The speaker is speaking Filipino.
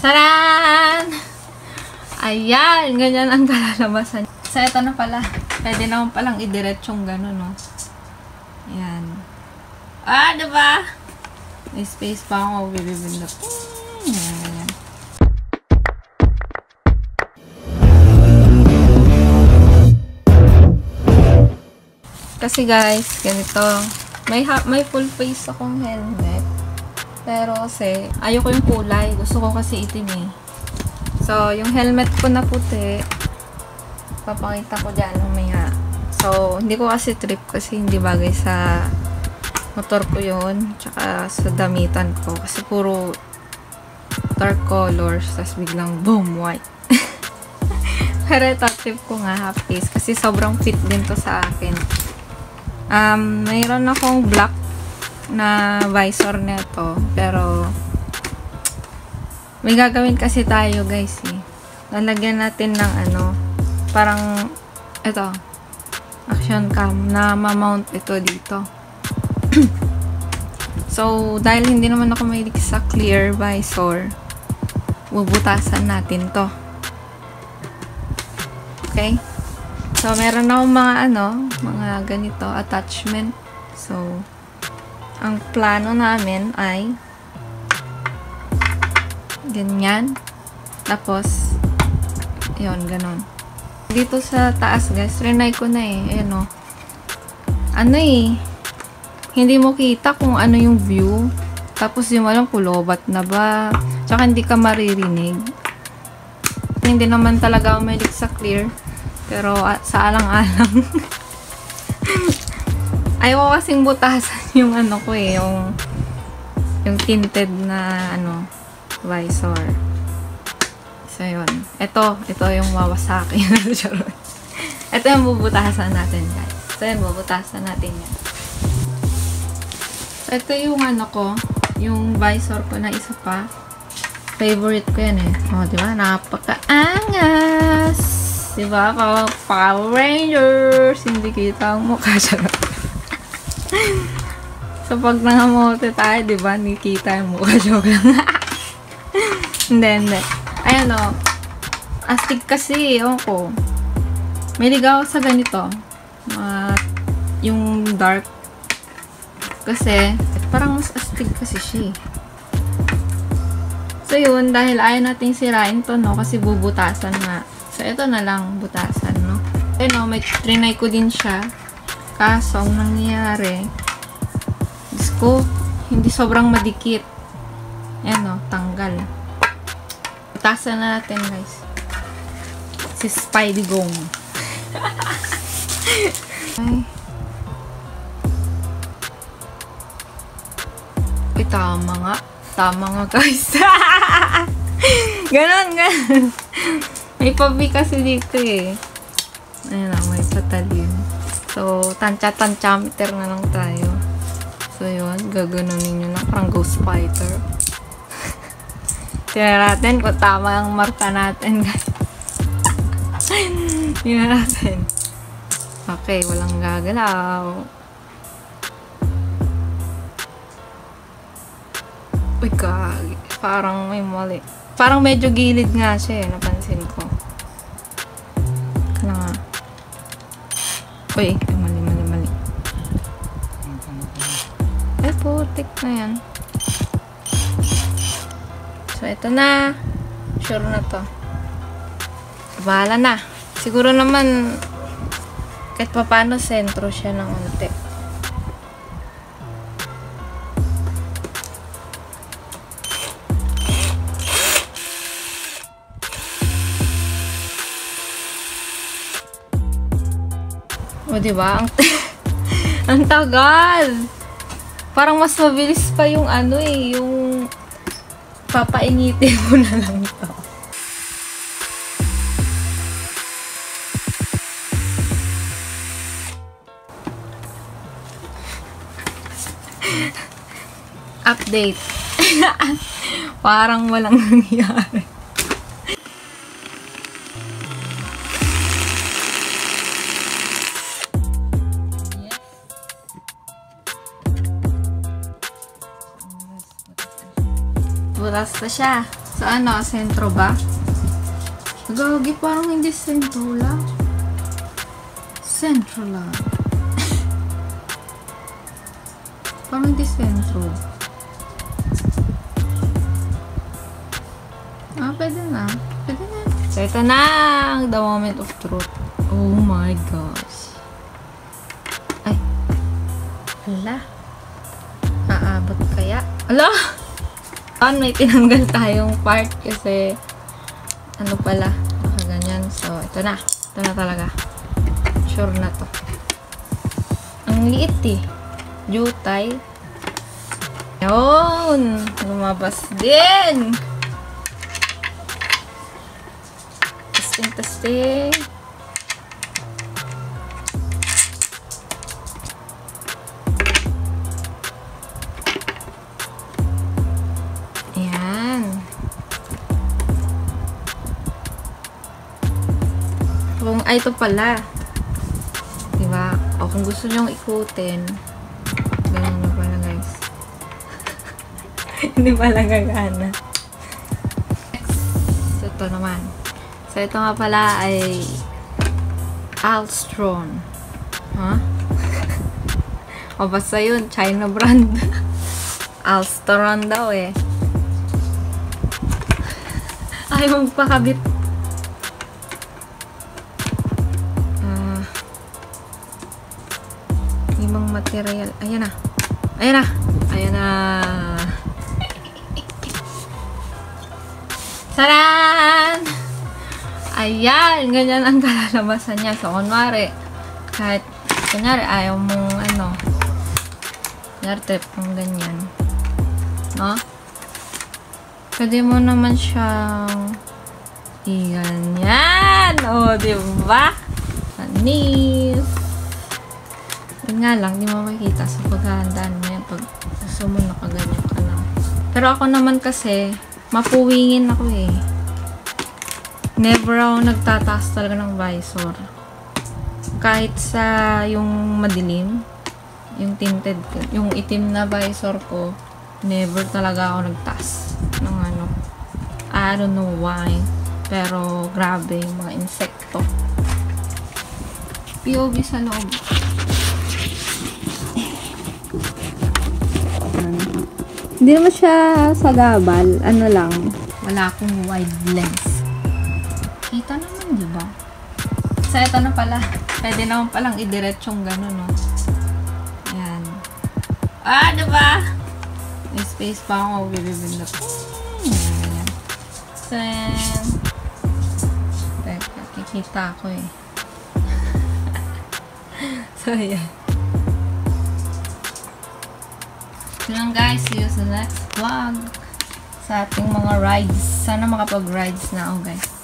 Taran! Ayan, ganyan ang kalalabasan. So, ito na pala. Pwede naman palang idiretsong gano'n, no? Ayan. Ah, diba? May space pa ako bibibindot. Ayan. Kasi guys, ganito. May full face akong helmet. Pero kasi, ayoko yung kulay. Gusto ko kasi itim eh. So, yung helmet ko na puti, papakita ko dyan mamaya. So, hindi ko kasi trip kasi hindi bagay sa motor ko yun. Tsaka sa damitan ko. Kasi puro dark colors. Tapos biglang boom, white. Pero ito, trip ko nga half face. Kasi sobrang fit din to sa akin. Mayroon akong black na visor nito, pero may gagawin kasi tayo guys eh. Lalagyan natin ng ano, parang ito, action cam na ma-mount ito dito. So, dahil hindi naman ako mahilig sa clear visor, bubutasan natin to. Okay? So, meron akong mga ano, mga ganito, attachment. So, ang plano namin ay ganyan. Tapos, yun, ganon. Dito sa taas, guys, trinay ko na eh. Ayan o. Ano eh, hindi mo kita kung ano yung view. Tapos, yung walang kulobat na ba. Tsaka, hindi ka maririnig. Hindi naman talaga ako mahilig sa clear. Pero, sa alang-alang. Ayaw kasing butasan yung ano ko eh, yung tinted na ano, visor. So, yun. Ito yung wawasakin. Ito yung bubutasan natin, guys. So, yun, bubutasan natin yan. So, ito yung ano ko, yung visor ko na isa pa. Favorite ko yan eh. O, diba? Napaka-angas! Diba? Power Rangers! Hindi kita ang mukha siya. So, pag nangamote tayo, diba? Nakikita yung mukha. Joke lang. Hindi. Ayan o. Astig kasi. Ewan ko. May ligaw sa ganito. Yung dark. Kasi, parang mas astig kasi siya. So, yun. Dahil ayaw natin sirain to, no? Kasi bubutasan nga. So, ito na lang. Butasan, no? Ayun o. May trinay ko din siya. Kaso, ang nangyayari, Diyos ko, hindi sobrang madikit. Ayan o, tanggal. Butasan na natin, guys. Si Spidey Gong. Ay. Uy, tama nga. Tama nga, guys. Ganon. May pabi kasi dito eh. Ayan o, may patalin. So, tansya-tansyameter na lang tayo. So, yun. Gaganunin nyo na. Parang ghost fighter. Tingnan natin kung tama ang marka natin, guys. Tingnan natin. Okay, walang gagalaw. Uy, kagi. Parang may mali. Parang medyo gilid nga siya eh. Napansin ko. Kaya nga. Uy, mali. Ay, putik na yan. So, ito na. Sure na to. Bahala na. Siguro naman, kahit paano sentro siya ng unti. O, diba? Ang tagal! Parang mas mabilis pa yung ano eh, yung papainitin mo na lang ito. Update. Parang walang nangyari. Butas na siya. Sa ano? Sentro ba? Gagi, parang hindi sentro lang. Sentro lang. Parang hindi sentro. Ah, pwede na. Pwede na. So, ito na ang the moment of truth. Oh my gosh. Ay. Ala. Aabot kaya? Ala! May tinanggal tayong part kasi ano pala, nakaganyan. So, ito na. Ito na talaga. Sure na to. Ang liit eh. Jutay. Yun! Lumabas din! Testing. Ayan. Ay, ito pala. Diba? O kung gusto nyong ikutin, ganyan na pala, guys. Hindi pala gagana. Next, ito naman. So, ito nga pala ay Alstron. Huh? O, basta yun. China brand. Alstron daw eh. Ay, magpakabit. Ibang material. Ayan na. Ayan na. Ayan na. Taran! Ayan, ganyan ang kalalabasan niya. So, kunwari, ayaw mong, trip ng ganyan. No? Pwede mo naman siyang i-ganyan. O, diba? Anis. Yun nga lang, di mo makikita sa paghahandaan mo yan pag gusto mo nakaganyan ka lang. Pero ako naman kasi, mapuwingin ako eh. Never ako nagtataas talaga ng visor. Kahit sa yung madilim, yung tinted, yung itim na visor ko, never talaga ako nagtaas ng ano. I don't know why. Pero grabe yung mga insekto. POV sa loob. Hindi naman siya sagabal. Ano lang. Wala akong wide lens. Kita naman, diba? So, ito na pala. Pwede naman palang idiretsong gano'n, no? Ayan. Ah, diba? May space pa ako. Bibibindot. Ayan. Then, teka, kikita ako eh. So, ayan. So lang guys, see you sa next vlog sa ating mga rides. Sana makapag-rides na ako guys.